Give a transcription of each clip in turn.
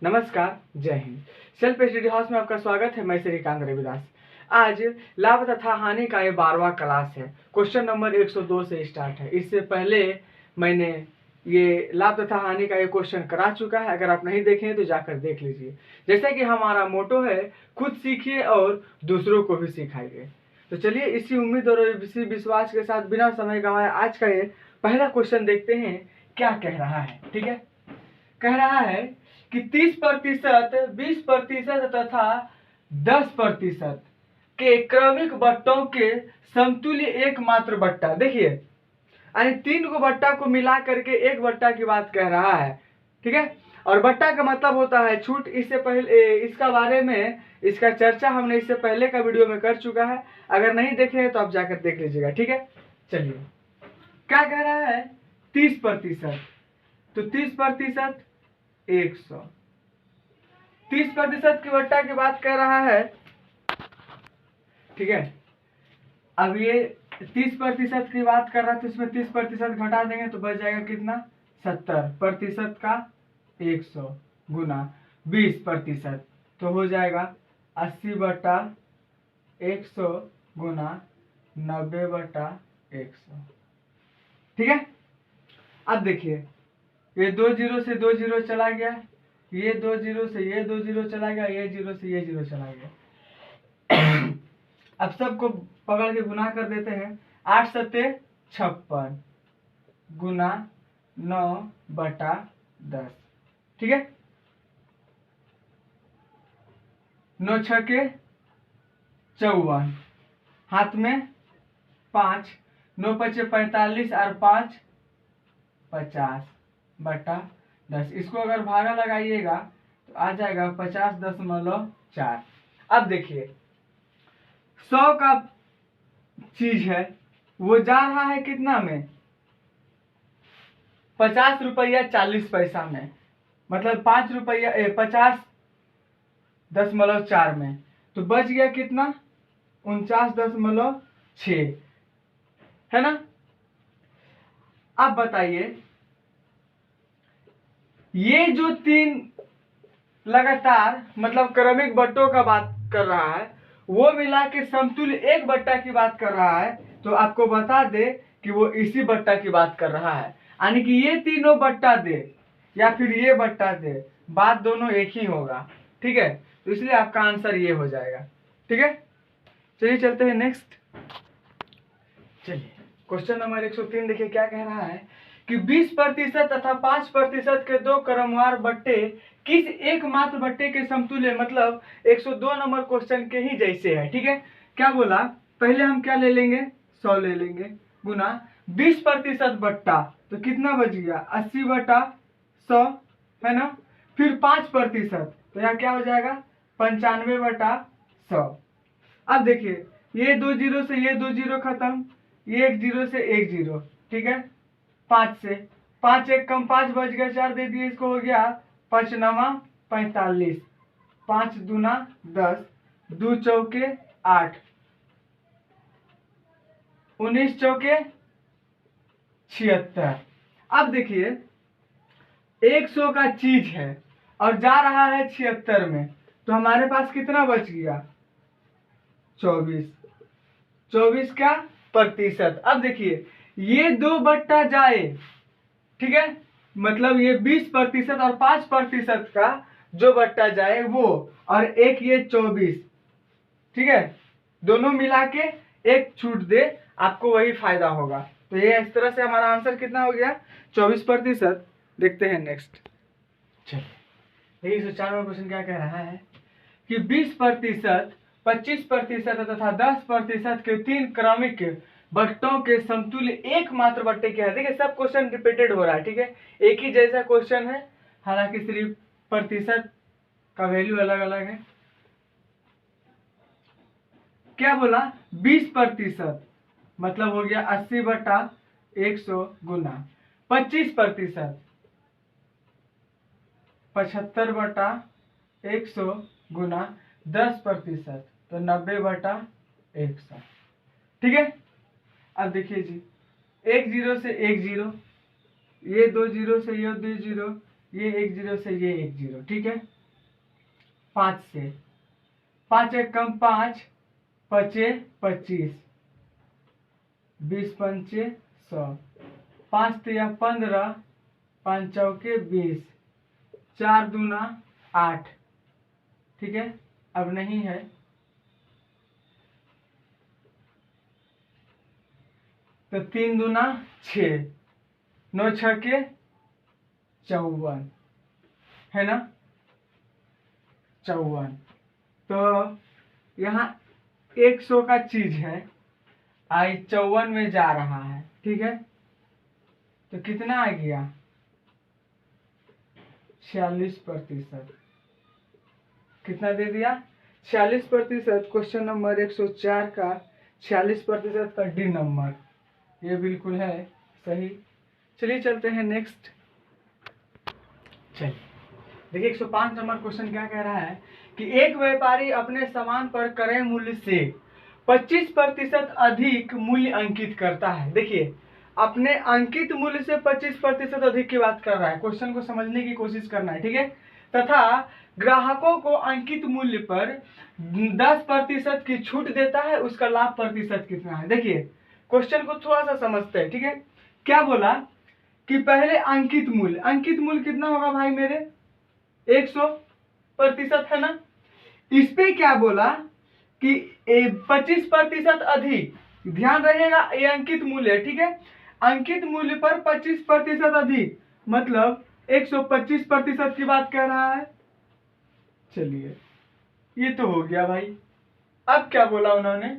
नमस्कार, जय Hind. Self study house में आपका स्वागत है। मैं श्रीकांत रविदास। आज लाभ तथा हानि का ये 12वां क्लास है। क्वेश्चन नंबर 102 से स्टार्ट है। इससे पहले मैंने ये लाभ तथा हानि का ये क्वेश्चन करा चुका है। अगर आप नहीं देखे हैं तो जाकर देख लीजिए। जैसा कि हमारा मोटो है, खुद सीखिए और दूसरों को भी सिखाइए। तो चलिए इसी उम्मीद और इसी विश्वास के साथ बिना समय गंवाए आज का ये पहला क्वेश्चन देखते हैं क्या कह रहा है। ठीक है, कह रहा है कि 30%, 20% तथा 10% के क्रमिक बट्टों के समतुल्य एकमात्र बट्टा। देखिए, यानी 3 गो बट्टा को मिला करके एक बट्टा की बात कह रहा है। ठीक है, और बट्टा का मतलब होता है छूट। इससे पहले इसका बारे में इसका चर्चा हमने इससे पहले का वीडियो में कर चुका है। अगर नहीं देखे हैं तो आप जाकर देख लीजिएगा। ठीक है, चलिए क्या कह रहा है, 30%। तो 30% 100, 30% की बट्टा की बात कर रहा है। ठीक है, अब ये 30% की बात कर रहा है तो इसमें 30% घटा देंगे तो बच जाएगा कितना, 70% का 100 गुना 20%, तो हो जाएगा 80/100 गुना 90/100। ठीक है, अब देखिए ये 2 जीरो से 2 जीरो चला गया, ये 2 जीरो से ये 2 जीरो चला गया, ये जीरो से ये जीरो चला गया। अब सबको पकड़ के गुना कर देते हैं। 8 सत्ते 56 गुना 9/10। ठीक है, 9 छके 54, हाथ में 5, 9 पचे 45 और 5 50/10। इसको अगर भागा लगाइएगा तो आ जाएगा 50.4। अब देखिए 100 का चीज है, वो जा रहा है कितना में, 50 रुपया 40 पैसा में, मतलब 5 रुपया 50.4 में। तो बच गया कितना, 49.6, है ना। अब बताइए ये जो 3 लगातार मतलब क्रमिक बट्टों का बात कर रहा है, वो मिला के समतुल्य एक बट्टा की बात कर रहा है। तो आपको बता दे कि वो इसी बट्टा की बात कर रहा है, यानी कि ये तीनों बट्टा दे या फिर ये बट्टा दे, बात दोनों एक ही होगा। ठीक है, तो इसलिए आपका आंसर ये हो जाएगा। ठीक है, चलिए चलते हैं नेक्स्ट। चलिए क्वेश्चन नंबर 103 देखिए क्या कह रहा है कि 20% तथा 5% के दो क्रमवार बट्टे किस एकमात्र बट्टे के समतुल्य, मतलब 102 नंबर क्वेश्चन के ही जैसे है। ठीक है, क्या बोला, पहले हम क्या ले लेंगे, 100 ले लेंगे गुना 20% बट्टा, तो कितना बच गया, 80/100, है ना। फिर 5%, तो यहाँ क्या हो जाएगा, 95/100। अब देखिए ये 2 जीरो से ये 2 जीरो खत्म, ये 1 जीरो से 1 जीरो। ठीक है, 5 से 5 एक कम 5 बच गया, 4 दे दिए, इसको हो गया 5 9 45, 5 दूना 10, 2 चौके 8, 19 चौके 76। अब देखिए 100 का चीज है और जा रहा है 76 में, तो हमारे पास कितना बच गया, 24, 24 का प्रतिशत। अब देखिए ये 2 बट्टा जाए, ठीक है, मतलब ये 20% और 5% का जो बट्टा जाए वो, और एक ये 24। ठीक है, दोनों मिला के एक छूट दे, आपको वही फायदा होगा। तो ये इस तरह से हमारा आंसर कितना हो गया, 24%। देखते हैं नेक्स्ट। चलिए 104वां क्वेश्चन क्या कह रहा है कि 20%, 25% तथा 10% के 3 क्रमिक बट्टों के समतुल्य एकमात्र बट्टे क्या है। देखिए सब क्वेश्चन रिपीटेड हो रहा है। ठीक है, एक ही जैसा क्वेश्चन है, हालांकि सिर्फ प्रतिशत का वैल्यू अलग अलग है। क्या बोला, 20% मतलब हो गया 80/100 गुना 25%, 75/100 गुना 10%, तो 90/100। ठीक है, अब देखिए जी 1 जीरो से 1 जीरो, ये 2 जीरो से ये 2 जीरो, ये 1 0 से ये 1 0, ठीक है। 5 से 5 एक कम 5, 5 25, 20 पंचे 100, 5 तिया 15, 5 चौके 20, 4 दूना 8, ठीक है। अब नहीं है तो 3 दूना 6, 9 छके 54, है ना, 54। तो यहाँ 100 का चीज है, आई 54 में जा रहा है, ठीक है। तो कितना आ गया, 46%। कितना दे दिया, 46%। क्वेश्चन नंबर 104 का 46% का डी नंबर, ये बिल्कुल है सही। चलिए चलते हैं नेक्स्ट। चलिए देखिए 105 नंबर क्वेश्चन क्या कह रहा है कि एक व्यापारी अपने सामान पर क्रय मूल्य से 25% अधिक मूल्य अंकित करता है। देखिए अपने अंकित मूल्य से 25% अधिक की बात कर रहा है, क्वेश्चन को समझने की कोशिश करना है, ठीक है। तथा ग्राहकों को अंकित मूल्य पर 10% की छूट देता है, उसका लाभ प्रतिशत कितना है। देखिए क्वेश्चन को थोड़ा सा समझते हैं, ठीक है। क्या बोला कि पहले अंकित मूल्य कितना होगा भाई मेरे, 100%, है ना। इस पे क्या बोला कि 25% अधिक, ध्यान रहेगा ये अंकित मूल्य है, ठीक है। अंकित मूल्य पर 25% अधिक मतलब 125% की बात कर रहा है। चलिए ये तो हो गया भाई। अब क्या बोला उन्होंने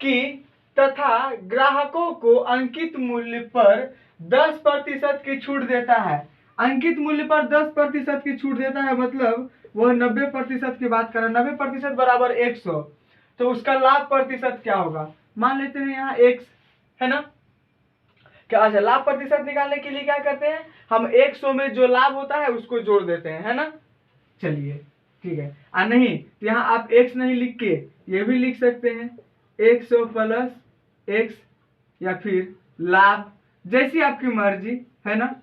कि तथा ग्राहकों को अंकित मूल्य पर 10% की छूट देता है। अंकित मूल्य पर 10% की छूट देता है मतलब वह 90% की बात कर रहा है। 90% बराबर 100, तो उसका लाभ प्रतिशत क्या होगा, मान लेते हैं यहाँ x, है ना। क्या, अच्छा लाभ प्रतिशत निकालने के लिए क्या करते हैं हम, 100 में जो लाभ होता है उसको जोड़ देते हैं, है ना। चलिए ठीक है। नहीं यहाँ आप x नहीं लिख के ये भी लिख सकते हैं, 100 प्लस x, या फिर लाभ, जैसी आपकी मर्जी, है ना।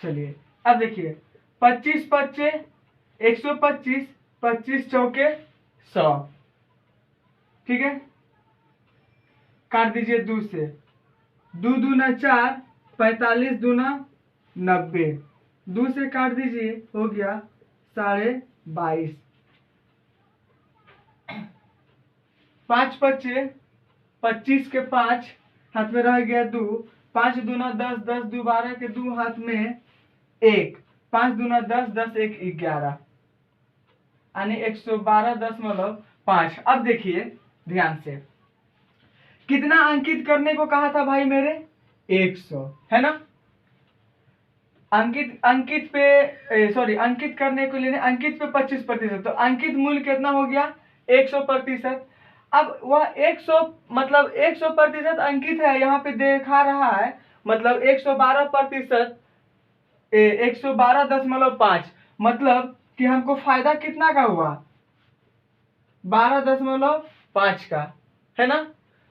चलिए अब देखिए 25 पच्चे 125, 25 चौके 100, ठीक है। काट दीजिए 2 से, 2 दूना 4, 45 दूना 90, 2 से काट दीजिए, हो गया 22.5, 5 पच्चे 25 के 5 हाथ में रह गया 2, 5 दूना 10, 10 दू 12 के 2 हाथ में 1, 5 दूना 10, 10 1 11, यानी 112.5। अब देखिए ध्यान से, कितना अंकित करने को कहा था भाई मेरे, 100, है ना। अंकित पे सॉरी अंकित करने को लेने, अंकित पे 25%, तो अंकित मूल्य कितना हो गया, 100%। अब वह 100 मतलब 100% अंकित है, यहाँ पे देखा रहा है, मतलब 112%, 112.5, मतलब कि हमको फायदा कितना का हुआ, 12.5 का, है ना।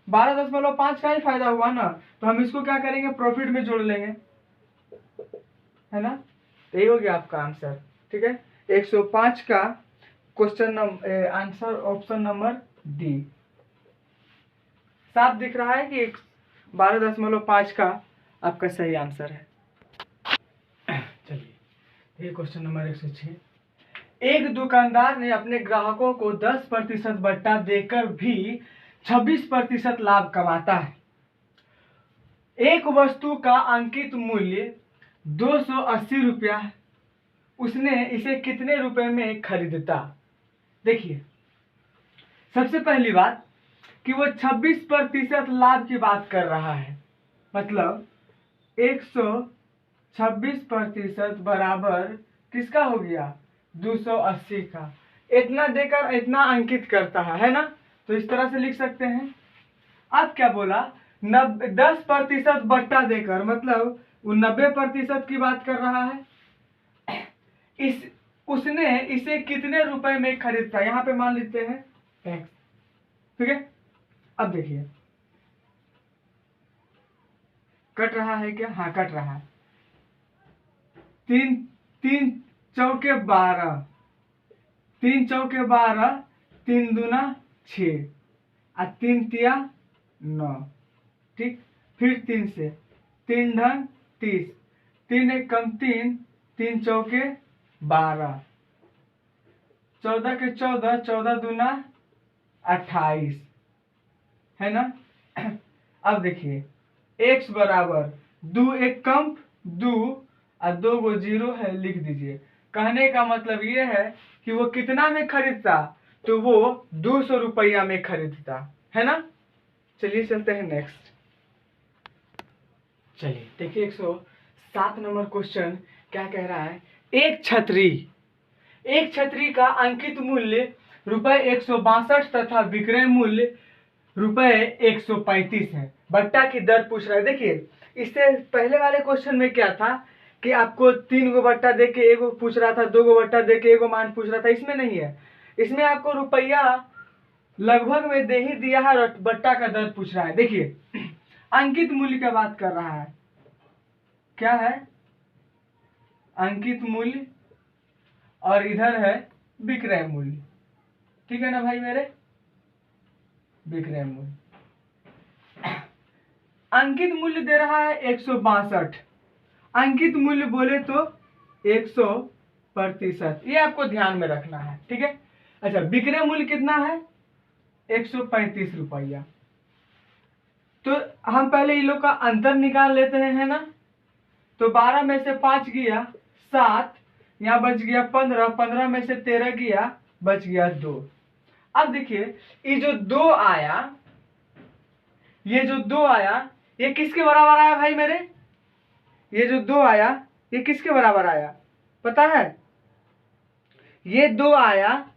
12.5 का ही फायदा हुआ ना, तो हम इसको क्या करेंगे, प्रॉफिट में जोड़ लेंगे, है ना। तो ये हो गया आपका आंसर, ठीक है। 105 का question number answer option number D. साफ दिख रहा है कि 12.5 का आपका सही आंसर है। चलिए ये क्वेश्चन नंबर 106। एक दुकानदार ने अपने ग्राहकों को 10% बट्टा देकर भी 26% लाभ कमाता है। एक वस्तु का अंकित मूल्य 280 रुपया है, उसने इसे कितने रुपए में खरीदता। देखिए सबसे पहली बात कि वो 26% लाभ की बात कर रहा है, मतलब 126% बराबर किसका हो गया, 280 का। इतना देकर इतना अंकित करता है ना, तो इस तरह से लिख सकते हैं। अब क्या बोला, 10% बट्टा देकर, मतलब वो 90% की बात कर रहा है। उसने इसे कितने रुपए में खरीदता, यहाँ पे मान लेते हैं x, ठीक है। अब देखिए कट रहा है क्या, हाँ कट रहा है, 3 तीन चौके 12, 3 चौके 12, 3 दूना 6 और 3 तिया 9। ठीक, फिर 3 से 3 ढंग 30, 3 एक कम 3, 3 चौके 12, 14 के 14, 14 दूना 28, है ना। अब देखिए x बराबर 2 एक कम 2 और 2 गो 0 है, लिख दीजिए। कहने का मतलब ये है कि वो कितना में खरीदता, तो वो 200 रुपया में खरीदता, है ना। चलिए चलते हैं नेक्स्ट। चलिए देखिए 107 नंबर क्वेश्चन क्या कह रहा है। एक छतरी का अंकित मूल्य ₹162 तथा विक्रय मूल्य ₹135 है। बट्टा की दर पूछ रहा है। देखिए इससे पहले वाले क्वेश्चन में क्या था कि आपको 3 गो बट्टा दे के एगो पूछ रहा था, 2 गो बट्टा दे के एगो मान पूछ रहा था। इसमें नहीं है, इसमें आपको रुपया लगभग में दे ही दिया है और बट्टा का दर पूछ रहा है। देखिए अंकित मूल्य का बात कर रहा है, क्या है अंकित मूल्य और इधर है विक्रय मूल्य। ठीक है ना भाई मेरे, विक्रय मूल्य। अंकित मूल्य दे रहा है 162, अंकित मूल्य बोले तो 100%, ये आपको ध्यान में रखना है। ठीक है। अच्छा विक्रय मूल्य कितना है 135 रुपया। तो हम पहले इन लोग का अंतर निकाल लेते हैं, है ना। तो 12 में से 5 गया 7, यहाँ बच गया 15, 15 में से 13 गया, बच गया 2। अब देखिए ये जो 2 आया, ये जो 2 आया ये किसके बराबर आया भाई मेरे, ये जो 2 आया ये किसके बराबर आया पता है। ये 2 आया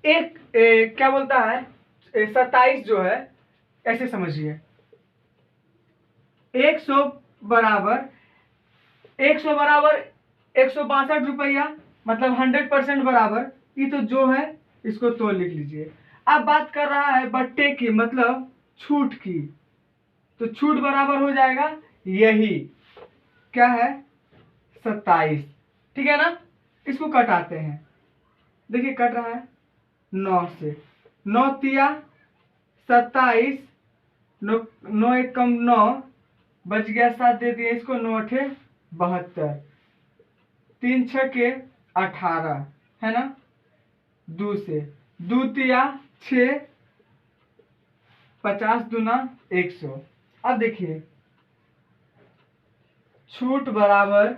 क्या बोलता है 27 जो है, ऐसे समझिए 100 बराबर 162 रुपया, मतलब 100% बराबर। ये तो जो है इसको तो लिख लीजिए। अब बात कर रहा है बट्टे की, मतलब छूट की, तो छूट बराबर हो जाएगा यही, क्या है 27। ठीक है ना। इसको कटाते हैं, देखिए कट रहा है 9 से, 9 तिया 27, 9 एक कम 9, बच गया 7, दे दिए इसको, 9 अठे 72, 3 छके 18, है ना। 2 से 2 तिया 6, 50 दूना 100। अब देखिए छूट बराबर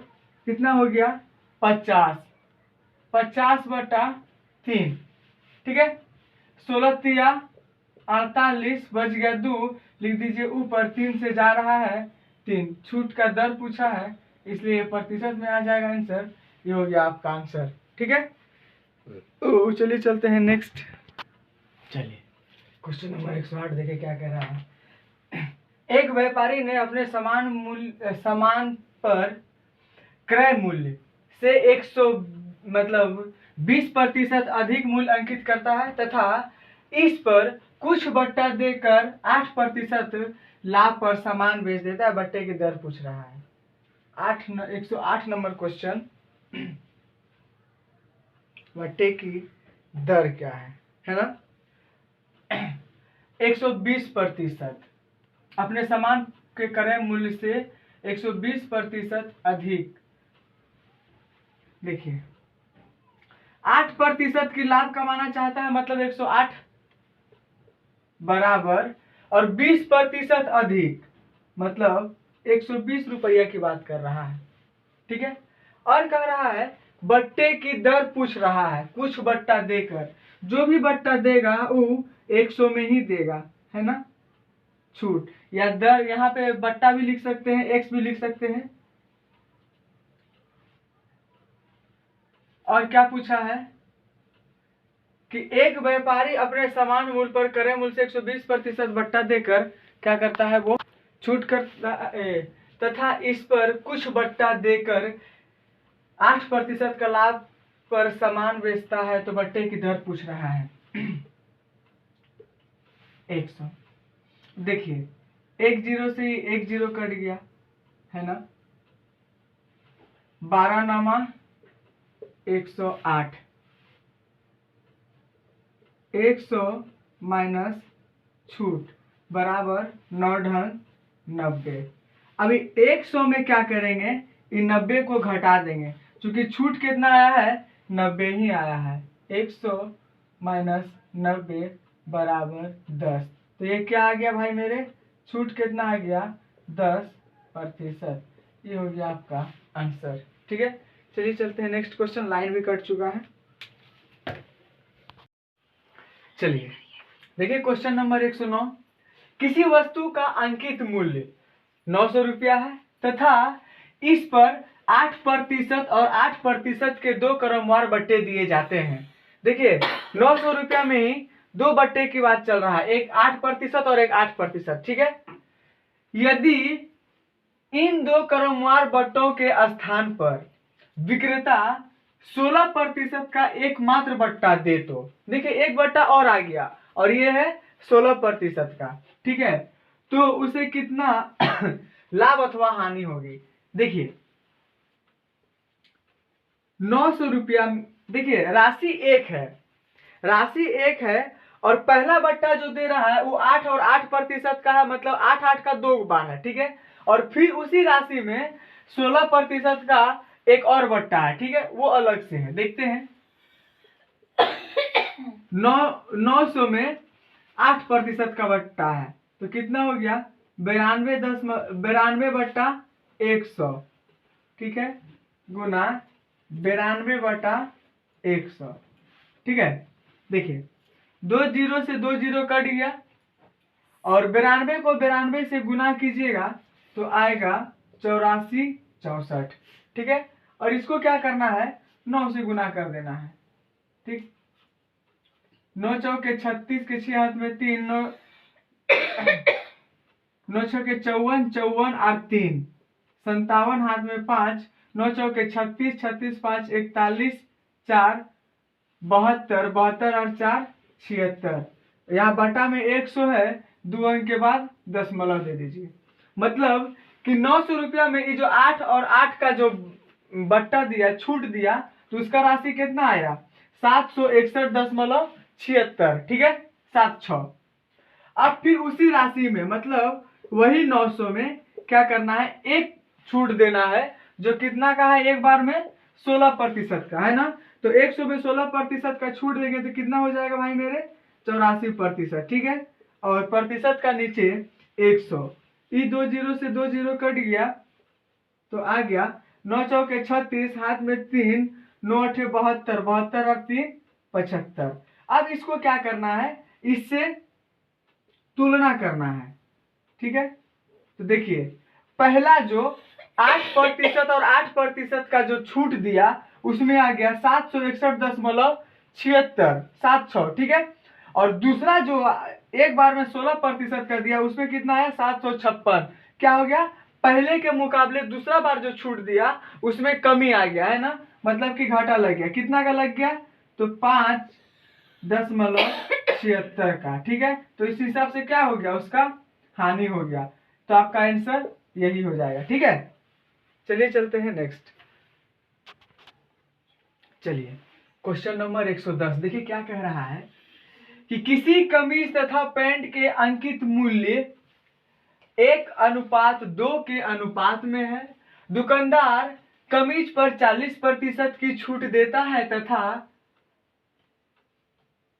कितना हो गया 50, 50/3। ठीक है। 16 तिया 48, बच गया 2, लिख दीजिए ऊपर, 3 से जा रहा है 3। छूट का दर पूछा है इसलिए प्रतिशत में आ जाएगा आंसर, ये हो गया आपका आंसर। ठीक है। तो चलिए चलते हैं नेक्स्ट। चलिए क्वेश्चन नंबर 108 देखिए क्या कह रहा है। एक व्यापारी ने अपने सामान पर क्रय मूल्य से 100 मतलब 20% अधिक मूल्य अंकित करता है तथा इस पर कुछ बट्टा देकर 8% लाभ पर सामान बेच देता है। बट्टे की दर पूछ रहा है। 108 नंबर क्वेश्चन, बट्टे की दर क्या है ना। 120%, अपने सामान के क्रय मूल्य से 120% अधिक। देखिए 8% की लाभ कमाना चाहता है, मतलब 108 बराबर, और 20% अधिक मतलब 120 रुपया की बात कर रहा है। ठीक है। और कह रहा है बट्टे की दर पूछ रहा है, कुछ बट्टा देकर, जो भी बट्टा देगा वो 100 में ही देगा, है ना। छूट या दर, यहाँ पे बट्टा भी लिख सकते हैं, एक्स भी लिख सकते हैं। और क्या पूछा है कि एक व्यापारी अपने सामान मूल्य पर क्रय मूल्य से 120% बट्टा देकर क्या करता है, वो छूट करता है तथा इस पर कुछ बट्टा देकर 8% का लाभ पर सामान बेचता है। तो बट्टे की दर पूछ रहा है 100। देखिए 1 0 से 1 0 कट गया, है ना। 12 नामा 108, 100 माइनस छूट बराबर 9 ढंग 90। अभी 100 में क्या करेंगे, इन 90 को घटा देंगे, क्योंकि छूट कितना आया है, 90 ही आया है। 100 माइनस 90 बराबर 10। तो ये क्या आ गया भाई मेरे, छूट कितना आ गया, 10%। ये हो गया आपका आंसर। ठीक है, चलिए चलते हैं नेक्स्ट क्वेश्चन। लाइन भी कट चुका है। चलिए देखिए क्वेश्चन नंबर 109। किसी वस्तु का अंकित मूल्य 900 रुपया है तथा इस पर 8% और 8% के 2 क्रमवार बट्टे दिए जाते हैं। देखिए 900 रुपया में ही 2 बट्टे की बात चल रहा है, एक 8% और एक 8%। ठीक है, यदि इन 2 क्रमवार बट्टों के स्थान पर विक्रेता 16% का एकमात्र बट्टा दे तो, देखिए एक बट्टा और आ गया और ये है 16% का। ठीक है, तो उसे कितना लाभ अथवा हानि होगी। देखिए 900 रुपया, देखिए राशि एक है और पहला बट्टा जो दे रहा है वो 8 और 8% का है, मतलब 8 8 का 2 बार है। ठीक है, और फिर उसी राशि में 16% का एक और बट्टा है। ठीक है, वो अलग से है, देखते हैं। 900 में 8% का बट्टा है तो कितना हो गया, 92 बट्टा 100। ठीक है, गुना 92/100। ठीक है, देखिए 2 जीरो से 2 जीरो कट गया और 92 को 92 से गुना कीजिएगा तो आएगा 84 64। ठीक है, और इसको क्या करना है, 9 से गुना कर देना है। ठीक, 9 चौके 36 के 6 हाथ में 3, 9 छके 54 54 और 3 57 हाथ में 5, 9 चौके 36 36 5 41 4 72 72 और 4 76। यहाँ बटा में 100 है, 2 अंक के बाद दशमलव दे दीजिए। मतलब कि 900 रुपया में ये जो 8 और 8 का जो बट्टा दिया, छूट दिया, तो उसका राशि कितना आया, 761.76। ठीक है, 76। अब फिर उसी राशि में, मतलब वही 900 में क्या करना है, एक छूट देना है जो कितना का है, एक बार में 16% का है ना। तो 100 में 16% का छूट देंगे तो कितना हो जाएगा भाई मेरे, 84%। ठीक है, और प्रतिशत का नीचे 100, ये 2 जीरो से 2 जीरो कट गया तो आ गया 9 चौके 36 हाथ में 3, 9 8 72 72 और 3 75। अब इसको क्या करना है, इससे तुलना करना है। ठीक है, तो देखिए पहला जो 8% और 8% का जो छूट दिया उसमें आ गया 761.76। ठीक है, और दूसरा जो एक बार में 16% का दिया उसमें कितना है, 756। क्या हो गया, पहले के मुकाबले दूसरा बार जो छूट दिया उसमें कमी आ गया है ना, मतलब कि घाटा लग गया। कितना का लग गया, तो 5.76 का। ठीक है, तो इस हिसाब से क्या हो गया, उसका हानि हो गया। तो आपका आंसर यही हो जाएगा। ठीक है, चलिए चलते हैं नेक्स्ट। चलिए क्वेश्चन नंबर 110। देखिए क्या कह रहा है कि किसी कमीज तथा पैंट के अंकित मूल्य 1:2 के अनुपात में है। दुकानदार कमीज पर 40% की छूट देता है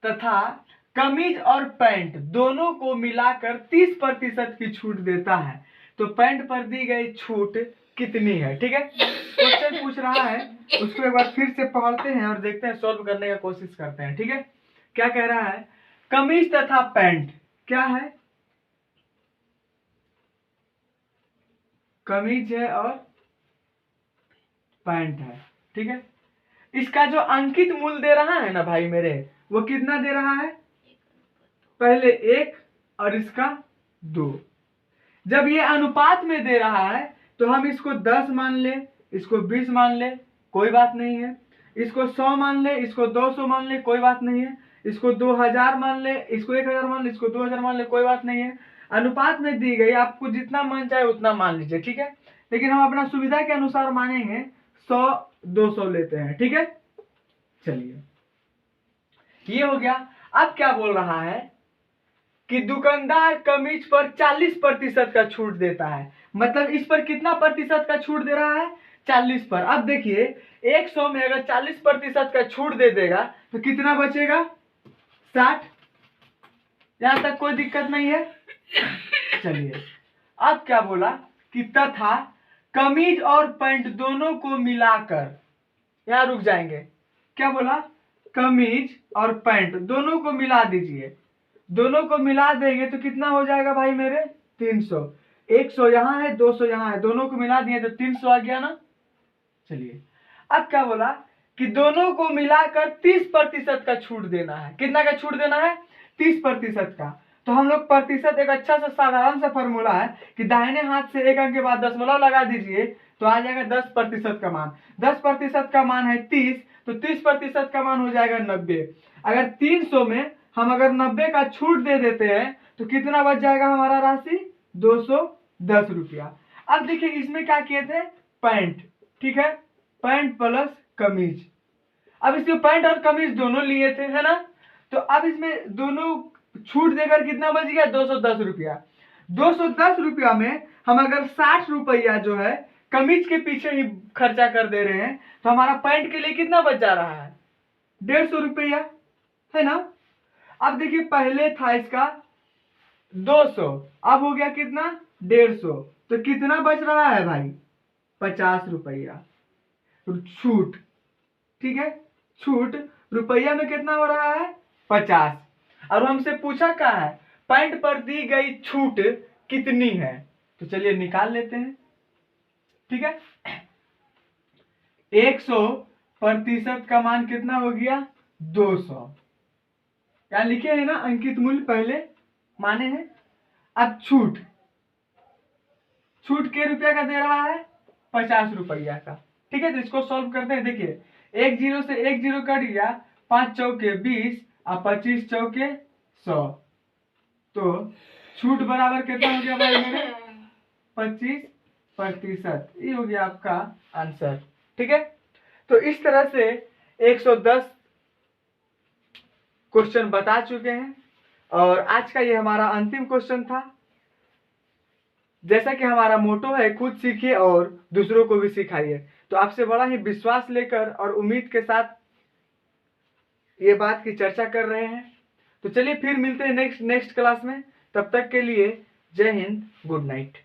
तथा कमीज और पैंट दोनों को मिलाकर 30% की छूट देता है। तो पैंट पर दी गई छूट कितनी है। ठीक है, क्वेश्चन पूछ रहा है, उसको एक बार फिर से पढ़ते हैं और देखते हैं, सॉल्व करने का कोशिश करते हैं। ठीक है, क्या कह रहा है, कमीज तथा पैंट क्या है, कमीज है और पैंट है। ठीक है, इसका जो अंकित मूल्य दे रहा है ना भाई मेरे, वो कितना दे रहा है, पहले 1 और इसका 2। जब ये अनुपात में दे रहा है तो हम इसको 10 मान ले, इसको 20 मान ले, कोई बात नहीं है। इसको 100 मान ले, इसको 200 मान ले, कोई बात नहीं है। इसको 2000 मान ले, इसको 1000 मान ले, इसको 2000 मान ले, कोई बात नहीं है। अनुपात में दी गई, आपको जितना मन चाहे उतना मान लीजिए। ठीक है, लेकिन हम अपना सुविधा के अनुसार मानेंगे, 100 200 लेते हैं। ठीक है, चलिए ये हो गया। अब क्या बोल रहा है कि दुकानदार कमीज पर 40% का छूट देता है। मतलब इस पर कितना प्रतिशत का छूट दे रहा है? 40 पर। अब देखिए 100 में अगर 40% का छूट दे देगा तो कितना बचेगा? 60। यहां तक कोई दिक्कत नहीं है। चलिए अब क्या बोला कि तथा कमीज और पैंट दोनों को मिलाकर, यहां रुक जाएंगे। क्या बोला? कमीज और पैंट दोनों को मिला दीजिए। दोनों को मिला देंगे तो कितना हो जाएगा भाई मेरे? 300। 100 यहाँ है, 200 यहाँ है, दोनों को मिला दिए तो 300 आ गया ना। चलिए अब क्या बोला कि दोनों को मिलाकर 30% का छूट देना है। कितना का छूट देना है? 30% का। तो हम लोग प्रतिशत एक अच्छा सा साधारण सा फॉर्मूला है कि दाहिने हाथ से एक अंक के बाद दशमलव लगा दीजिए तो आ जाएगा 10% का मान। 10% का मान है 30, तो 30% का मान हो जाएगा 90। अगर 300 में हम अगर 90 का छूट दे देते हैं तो कितना बच जाएगा हमारा राशि? 210 रुपया। अब देखिए इसमें क्या किए थे? पैंट, ठीक है, पैंट प्लस कमीज। अब इसमें पैंट और कमीज दोनों लिए थे, है ना। तो अब इसमें दोनों छूट देकर कितना बच गया? 210 रुपया। 210 रुपया में हम अगर 60 रुपया जो है कमीज के पीछे ही खर्चा कर दे रहे हैं तो हमारा पैंट के लिए कितना बच जा रहा है? 150 रुपया, है ना। अब देखिए पहले था इसका 200, अब हो गया कितना? 150। तो कितना बच रहा है भाई? 50 रुपया छूट, ठीक है। छूट रुपया में कितना हो रहा है? 50। और हमसे पूछा क्या है? पैंट पर दी गई छूट कितनी है? तो चलिए निकाल लेते हैं, ठीक है। 100% का मान कितना हो गया? 200। क्या लिखे हैं ना, अंकित मूल्य पहले माने हैं। अब छूट, छूट के रुपया का दे रहा है? 50 रुपया का, ठीक है। तो इसको सॉल्व करते हैं। देखिए एक जीरो से एक जीरो कट गया, 5 चौके 20 और 25 चौके 100। तो छूट बराबर कितना हो गया भाई मेरे? 25%। ये हो गया आपका आंसर, ठीक है। तो इस तरह से 110 क्वेश्चन बता चुके हैं और आज का ये हमारा अंतिम क्वेश्चन था। जैसा कि हमारा मोटो है खुद सीखिए और दूसरों को भी सिखाइए, तो आपसे बड़ा ही विश्वास लेकर और उम्मीद के साथ ये बात की चर्चा कर रहे हैं। तो चलिए फिर मिलते हैं नेक्स्ट क्लास में। तब तक के लिए जय हिंद, गुड नाइट।